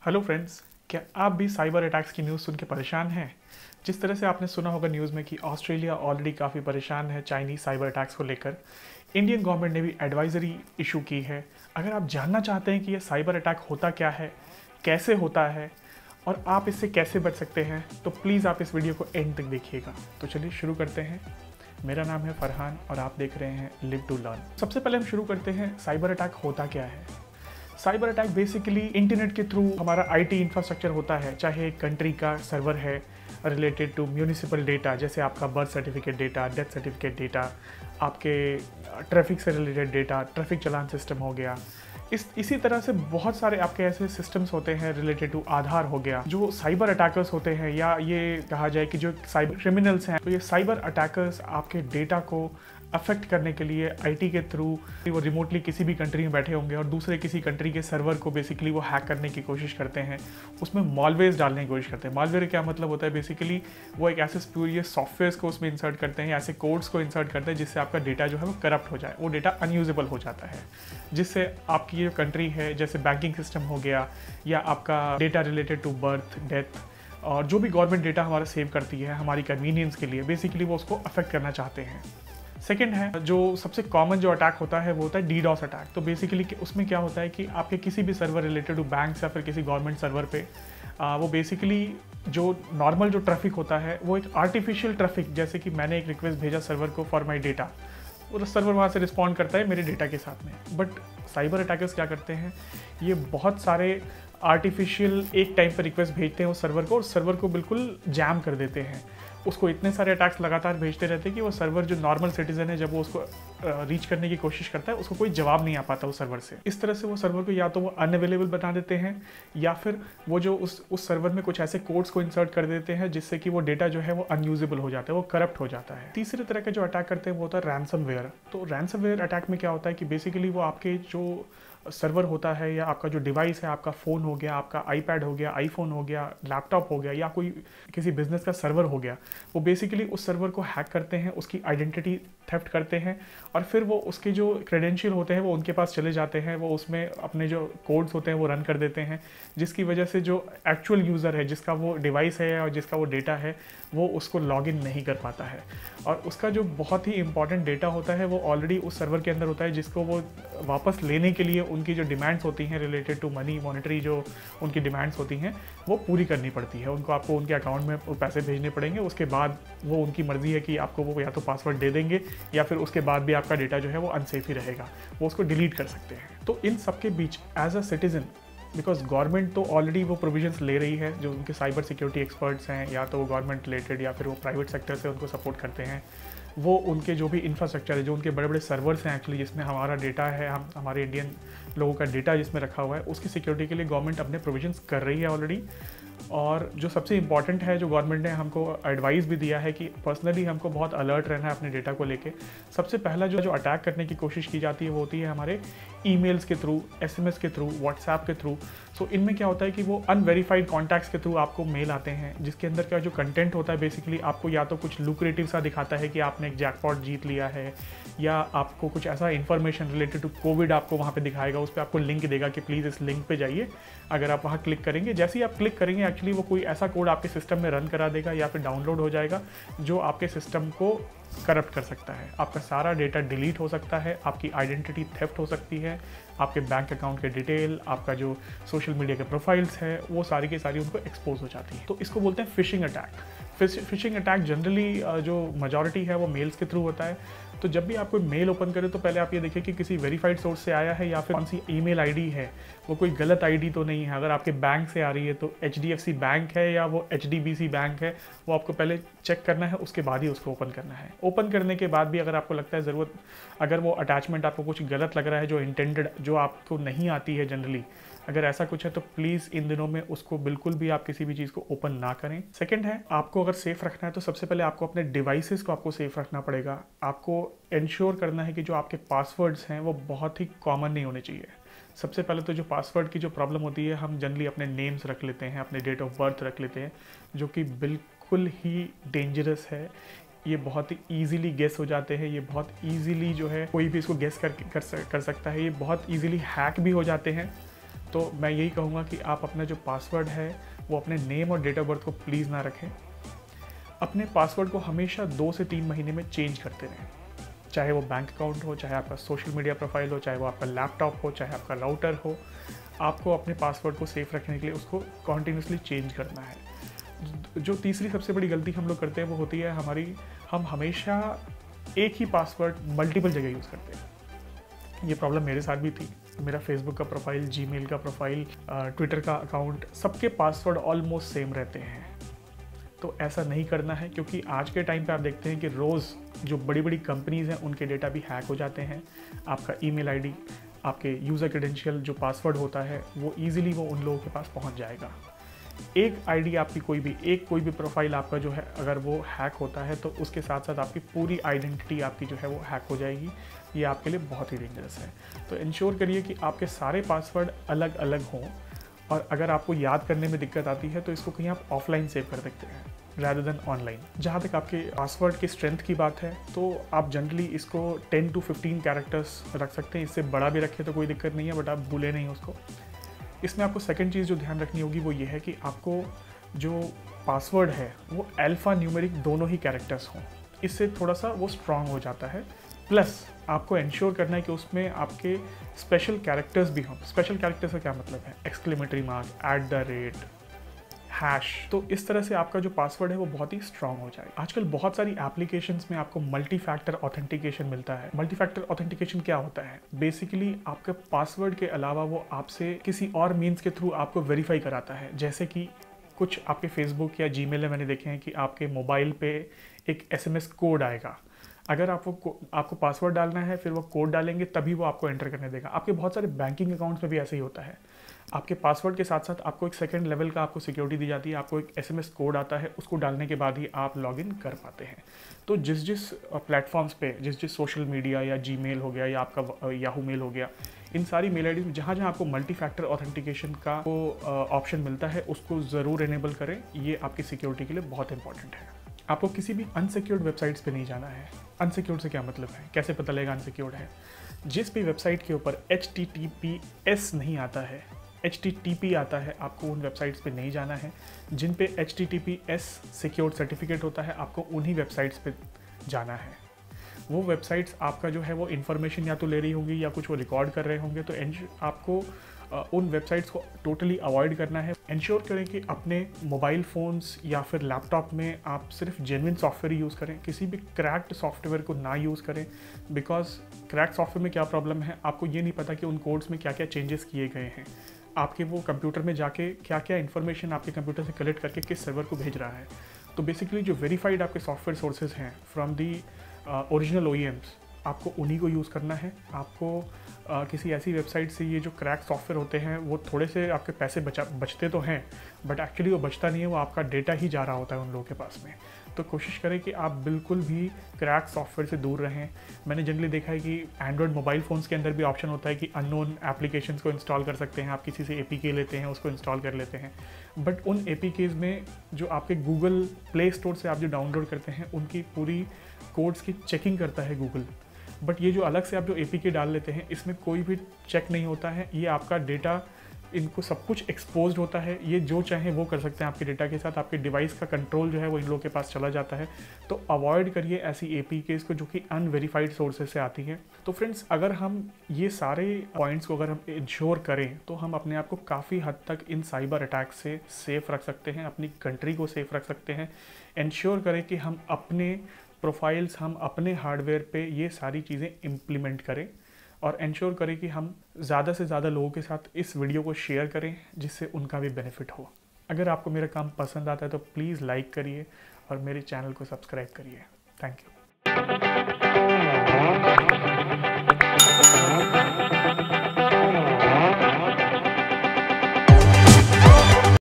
Hello friends, क्या आप भी साइबर अटैक्स की न्यूज़ सुन के परेशान हैं? जिस तरह से आपने सुना होगा न्यूज़ में कि ऑस्ट्रेलिया ऑलरेडी काफ़ी परेशान है चाइनीज़ साइबर अटैक्स को लेकर। इंडियन गवर्नमेंट ने भी एडवाइजरी इशू की है। अगर आप जानना चाहते हैं कि ये साइबर अटैक होता क्या है, कैसे होता है और आप इससे कैसे बच सकते हैं, तो प्लीज़ आप इस वीडियो को एंड तक देखिएगा। तो चलिए शुरू करते हैं। मेरा नाम है फरहान और आप देख रहे हैं लिव टू लर्न। सबसे पहले हम शुरू करते हैं साइबर अटैक होता क्या है। साइबर अटैक बेसिकली इंटरनेट के थ्रू हमारा आईटी इंफ्रास्ट्रक्चर होता है, चाहे एक कंट्री का सर्वर है रिलेटेड टू म्यूनिसिपल डेटा, जैसे आपका birth certificate data, death certificate data, आपके ट्रैफिक से रिलेटेड डेटा, ट्रैफिक चालान सिस्टम हो गया। इसी तरह से बहुत सारे आपके ऐसे सिस्टम्स होते हैं रिलेटेड टू आधार हो गया। जो साइबर अटैकर्स होते हैं, या ये कहा जाए कि जो साइबर क्रिमिनल्स हैं, तो ये साइबर अटैकर्स आपके डेटा को अफेक्ट करने के लिए आईटी के थ्रू वो रिमोटली किसी भी कंट्री में बैठे होंगे और दूसरे किसी कंट्री के सर्वर को बेसिकली वो हैक करने की कोशिश करते हैं। उसमें मॉलवेयर्स डालने की कोशिश करते हैं। मॉलवेयर क्या मतलब होता है, बेसिकली वो एक ऐसे स्प्यूरियस सॉफ्टवेयर्स को उसमें इंसर्ट करते हैं, ऐसे कोड्स को इंसर्ट करते हैं जिससे आपका डेटा जो है वो करप्ट हो जाए, वो डेटा अनयूजेबल हो जाता है, जिससे आपकी जो कंट्री है, जैसे बैंकिंग सिस्टम हो गया या आपका data related to birth, death और जो भी गवर्नमेंट डेटा हमारा सेव करती है हमारी कन्वीनियंस के लिए, बेसिकली वो उसको अफेक्ट करना चाहते हैं। सेकेंड है, जो सबसे कॉमन जो अटैक होता है वो होता है डीडॉस अटैक। तो बेसिकली उसमें क्या होता है कि आपके किसी भी सर्वर रिलेटेड टू बैंक या फिर किसी गवर्नमेंट सर्वर पे वो बेसिकली जो नॉर्मल जो ट्रैफिक होता है वो एक आर्टिफिशियल ट्रैफिक, जैसे कि मैंने एक रिक्वेस्ट भेजा सर्वर को फॉर माई डेटा, वो सर्वर वहाँ से रिस्पॉन्ड करता है मेरे डेटा के साथ में। बट साइबर अटैकर्स क्या करते हैं, ये बहुत सारे आर्टिफिशियल एक टाइम पर रिक्वेस्ट भेजते हैं उस सर्वर को और सर्वर को बिल्कुल जैम कर देते हैं। उसको इतने सारे अटैक्स लगातार भेजते रहते हैं कि वो सर्वर जो नॉर्मल सिटीजन है, जब वो उसको रीच करने की कोशिश करता है, उसको कोई जवाब नहीं आ पाता उस सर्वर से। इस तरह से वो सर्वर को या तो वो अनअवेलेबल बना देते हैं या फिर वो जो उस सर्वर में कुछ ऐसे कोड्स को इंसर्ट कर देते हैं जिससे कि वो डेटा जो है वो अनयूजेबल हो जाता है, वो करप्ट हो जाता है। तीसरे तरह का जो अटैक करते हैं वो होता है रैंसमवेयर। तो रैंसमवेयर अटैक में क्या होता है कि बेसिकली वो आपके जो सर्वर होता है या आपका जो डिवाइस है, आपका फ़ोन हो गया, आपका आईपैड हो गया, आईफोन हो गया, लैपटॉप हो गया या कोई किसी बिजनेस का सर्वर हो गया, वो बेसिकली उस सर्वर को हैक करते हैं, उसकी आइडेंटिटी थेफ्ट करते हैं और फिर वो उसके जो क्रेडेंशियल होते हैं वो उनके पास चले जाते हैं। वो उसमें अपने जो कोड्स होते हैं वो रन कर देते हैं, जिसकी वजह से जो एक्चुअल यूज़र है, जिसका वो डिवाइस है और जिसका वो डेटा है, वो उसको लॉगिन नहीं कर पाता है और उसका जो बहुत ही इंपॉर्टेंट डेटा होता है वो ऑलरेडी उस सर्वर के अंदर होता है, जिसको वो वापस लेने के लिए उनकी जो डिमांड्स होती हैं रिलेटेड टू मनी, मॉनेटरी जो उनकी डिमांड्स होती हैं वो पूरी करनी पड़ती है। उनको आपको उनके अकाउंट में पैसे भेजने पड़ेंगे, उसके बाद वो उनकी मर्ज़ी है कि आपको वो या तो पासवर्ड दे देंगे या फिर उसके बाद भी आपका डेटा जो है वो अनसेफ ही रहेगा, वो उसको डिलीट कर सकते हैं। तो इन सब के बीच as a citizen, because government तो ऑलरेडी वो प्रोविजंस ले रही है, जो उनके साइबर सिक्योरिटी एक्सपर्ट्स हैं या तो वो गवर्नमेंट रिलेटेड या फिर वो प्राइवेट सेक्टर से उनको सपोर्ट करते हैं, वो उनके जो भी इंफ्रास्ट्रक्चर है, जो उनके बड़े बड़े सर्वर्स हैं एक्चुअली जिसमें हमारा डेटा है, हमारे इंडियन लोगों का डेटा जिसमें रखा हुआ है, उसकी सिक्योरिटी के लिए गवर्नमेंट अपने प्रोविजंस कर रही है ऑलरेडी। और जो सबसे इम्पॉर्टेंट है, जो गवर्नमेंट ने हमको एडवाइस भी दिया है कि पर्सनली हमको बहुत अलर्ट रहना है अपने डेटा को लेके। सबसे पहला जो अटैक करने की कोशिश की जाती है वो होती है हमारे ईमेल्स के थ्रू, एसएमएस के थ्रू, व्हाट्सएप के थ्रू। सो इनमें क्या होता है कि वो अनवेरीफाइड कॉन्टैक्ट्स के थ्रू आपको मेल आते हैं, जिसके अंदर का जो कंटेंट होता है बेसिकली आपको या तो कुछ लुक्रेटिव सा दिखाता है कि आपने एक जैकपॉट जीत लिया है, या आपको कुछ ऐसा इन्फॉर्मेशन रिलेटेड टू कोविड आपको वहाँ पे दिखाएगा, उस पर आपको लिंक देगा कि प्लीज़ इस लिंक पे जाइए। अगर आप वहाँ क्लिक करेंगे, जैसे ही आप क्लिक करेंगे एक्चुअली वो कोई ऐसा कोड आपके सिस्टम में रन करा देगा या फिर डाउनलोड हो जाएगा जो आपके सिस्टम को करप्ट कर सकता है। आपका सारा डेटा डिलीट हो सकता है, आपकी आइडेंटिटी थेफ्ट हो सकती है, आपके बैंक अकाउंट के डिटेल, आपका जो सोशल मीडिया के प्रोफाइल्स है, वो सारी की सारी उनको एक्सपोज हो जाती है। तो इसको बोलते हैं phishing attack. Phishing attack generally जो मेजॉरिटी है वो मेल्स के थ्रू होता है। तो जब भी आप कोई मेल ओपन करें तो पहले आप ये देखिए कि किसी वेरीफाइड सोर्स से आया है या फिर कौन सी ईमेल आईडी है, वो कोई गलत आईडी तो नहीं है। अगर आपके बैंक से आ रही है तो HDFC बैंक है या वो HDBC बैंक है, वो आपको पहले चेक करना है, उसके बाद ही उसको ओपन करना है। ओपन करने के बाद भी अगर आपको लगता है ज़रूरत, अगर वो अटैचमेंट आपको कुछ गलत लग रहा है, जो इंटेंडेड, जो आपको नहीं आती है जनरली, अगर ऐसा कुछ है तो प्लीज़ इन दिनों में उसको बिल्कुल भी आप किसी भी चीज़ को ओपन ना करें। सेकंड है, आपको अगर सेफ रखना है तो सबसे पहले आपको अपने डिवाइसेस को आपको सेफ रखना पड़ेगा। आपको इंश्योर करना है कि जो आपके पासवर्ड्स हैं वो बहुत ही कॉमन नहीं होने चाहिए। सबसे पहले तो जो पासवर्ड की जो प्रॉब्लम होती है, हम जनरली अपने नेम्स रख लेते हैं, अपने डेट ऑफ बर्थ रख लेते हैं, जो कि बिल्कुल ही डेंजरस है। ये बहुत ही ईजिली गेस हो जाते हैं, ये बहुत ईजिली जो है कोई भी इसको गेस कर सकता है, ये बहुत ईजिली हैक भी हो जाते हैं। तो मैं यही कहूँगा कि आप अपना जो पासवर्ड है वो अपने नेम और डेट ऑफ बर्थ को प्लीज़ ना रखें। अपने पासवर्ड को हमेशा 2 से 3 महीने में चेंज करते रहें, चाहे वो बैंक अकाउंट हो, चाहे आपका सोशल मीडिया प्रोफाइल हो, चाहे वो आपका लैपटॉप हो, चाहे आपका राउटर हो। आपको अपने पासवर्ड को सेफ रखने के लिए उसको कॉन्टीन्यूसली चेंज करना है। जो तीसरी सबसे बड़ी गलती हम लोग करते हैं वो होती है हम हमेशा एक ही पासवर्ड मल्टीपल जगह यूज़ करते हैं। ये प्रॉब्लम मेरे साथ भी थी। मेरा फेसबुक का प्रोफाइल, जीमेल का प्रोफाइल, ट्विटर का अकाउंट, सबके पासवर्ड ऑलमोस्ट सेम रहते हैं। तो ऐसा नहीं करना है, क्योंकि आज के टाइम पे आप देखते हैं कि रोज़ जो बड़ी बड़ी कंपनीज़ हैं उनके डेटा भी हैक हो जाते हैं। आपका ईमेल आईडी, आपके यूज़र क्रेडेंशियल जो पासवर्ड होता है वो ईजिली वो उन लोगों के पास पहुंच जाएगा। एक आईडी आपकी कोई भी प्रोफाइल आपका जो है अगर वो हैक होता है तो उसके साथ साथ आपकी पूरी आइडेंटिटी आपकी जो है वो हैक हो जाएगी। ये आपके लिए बहुत ही डेंजरस है। तो इंश्योर करिए कि आपके सारे पासवर्ड अलग अलग हों, और अगर आपको याद करने में दिक्कत आती है तो इसको कहीं आप ऑफलाइन सेव कर सकते हैं rather देन ऑनलाइन। जहाँ तक आपके पासवर्ड की स्ट्रेंथ की बात है तो आप जनरली इसको 10 to 15 कैरेक्टर्स रख सकते हैं। इससे बड़ा भी रखें तो कोई दिक्कत नहीं है, बट आप भूलें नहीं उसको। इसमें आपको सेकंड चीज़ जो ध्यान रखनी होगी वो ये है कि आपको जो पासवर्ड है वो अल्फ़ा न्यूमेरिक दोनों ही कैरेक्टर्स हों। इससे थोड़ा सा वो स्ट्रांग हो जाता है। प्लस आपको इंश्योर करना है कि उसमें आपके स्पेशल कैरेक्टर्स भी हों। स्पेशल कैरेक्टर्स का क्या मतलब है? Exclamatory mark, @ hash. तो इस तरह से आपका जो पासवर्ड है वो बहुत ही स्ट्रांग हो जाए। आजकल बहुत सारी एप्लीकेशंस में आपको मल्टी फैक्टर ऑथेंटिकेशन मिलता है। मल्टी फैक्टर ऑथेंटिकेशन क्या होता है? बेसिकली आपके पासवर्ड के अलावा वो आपसे किसी और मीन्स के थ्रू आपको वेरीफाई कराता है। जैसे कि कुछ आपके फेसबुक या जीमेल में मैंने देखे हैं कि आपके मोबाइल पे एक SMS कोड आएगा। अगर आपको पासवर्ड डालना है, फिर वो कोड डालेंगे तभी वो आपको एंटर करने देगा। आपके बहुत सारे बैंकिंग अकाउंट्स में भी ऐसे ही होता है। आपके पासवर्ड के साथ साथ आपको एक सेकंड लेवल का आपको सिक्योरिटी दी जाती है। आपको एक SMS कोड आता है, उसको डालने के बाद ही आप लॉगिन कर पाते हैं। तो जिस प्लेटफॉर्म्स पे, जिस सोशल मीडिया या जीमेल हो गया या आपका याहू मेल हो गया, इन सारी मेल आईडी में जहाँ आपको मल्टी फैक्टर ऑथेंटिकेशन का ऑप्शन मिलता है उसको ज़रूर इनेबल करें। ये आपकी सिक्योरिटी के लिए बहुत इंपॉर्टेंट है। आपको किसी भी अनसिक्योर्ड वेबसाइट्स पे नहीं जाना है। अनसिक्योर्ड से क्या मतलब है? कैसे पता लगेगा अनसिक्योर्ड है? जिस भी वेबसाइट के ऊपर HTTPS नहीं आता है, HTTP आता है, आपको उन वेबसाइट्स पे नहीं जाना है। जिन पे HTTPS सिक्योर्ड सर्टिफिकेट होता है आपको उन्हीं वेबसाइट्स पे जाना है। वो वेबसाइट्स आपका जो है वो इन्फॉर्मेशन या तो ले रही होंगी या कुछ वो रिकॉर्ड कर रहे होंगे, तो आपको उन वेबसाइट्स को टोटली अवॉइड करना है। इंश्योर करें कि अपने मोबाइल फ़ोन्स या फिर लैपटॉप में आप सिर्फ जेन्युइन सॉफ्टवेयर यूज़ करें। किसी भी क्रैक्ड सॉफ्टवेयर को ना यूज़ करें, बिकॉज क्रैक्ड सॉफ्टवेयर में क्या प्रॉब्लम है, आपको ये नहीं पता कि उन कोड्स में क्या क्या चेंजेस किए गए हैं। आपके वो कंप्यूटर में जाके क्या क्या इन्फॉर्मेशन आपके कंप्यूटर से कलेक्ट करके किस सर्वर को भेज रहा है। तो बेसिकली जो वेरीफाइड आपके सॉफ्टवेयर सोर्सेज हैं फ्रॉम दी ओरिजिनल OEMs, आपको उन्हीं को यूज़ करना है। आपको किसी ऐसी वेबसाइट से ये जो क्रैक सॉफ्टवेयर होते हैं वो थोड़े से आपके पैसे बचते तो हैं, बट एक्चुअली वो बचता नहीं है, वो आपका डेटा ही जा रहा होता है उन लोगों के पास में। तो कोशिश करें कि आप बिल्कुल भी क्रैक सॉफ्टवेयर से दूर रहें। मैंने जनरली देखा है कि एंड्रॉयड मोबाइल फ़ोन्स के अंदर भी ऑप्शन होता है कि अननोन एप्लीकेशंस को इंस्टॉल कर सकते हैं। आप किसी से APK लेते हैं, उसको इंस्टॉल कर लेते हैं, बट उन APKs में जो आपके गूगल प्ले स्टोर से आप जो डाउनलोड करते हैं उनकी पूरी कोड्स की चेकिंग करता है गूगल। बट ये जो अलग से आप जो APK डाल लेते हैं इसमें कोई भी चेक नहीं होता है। ये आपका डेटा, इनको सब कुछ एक्सपोज्ड होता है। ये जो चाहे वो कर सकते हैं आपके डेटा के साथ। आपके डिवाइस का कंट्रोल जो है वो इन लोगों के पास चला जाता है। तो अवॉइड करिए ऐसी APKs को जो कि अनवेरीफाइड सोर्सेज से आती हैं। तो फ्रेंड्स, अगर हम ये सारे पॉइंट्स को अगर हम इंश्योर करें तो हम अपने आप को काफ़ी हद तक इन साइबर अटैक से सेफ रख सकते हैं, अपनी कंट्री को सेफ रख सकते हैं। इंश्योर करें कि हम अपने प्रोफाइल्स, हम अपने हार्डवेयर पे ये सारी चीज़ें इम्प्लीमेंट करें, और इंश्योर करें कि हम ज़्यादा से ज़्यादा लोगों के साथ इस वीडियो को शेयर करें जिससे उनका भी बेनिफिट हो। अगर आपको मेरा काम पसंद आता है तो प्लीज़ लाइक करिए और मेरे चैनल को सब्सक्राइब करिए। Thank you.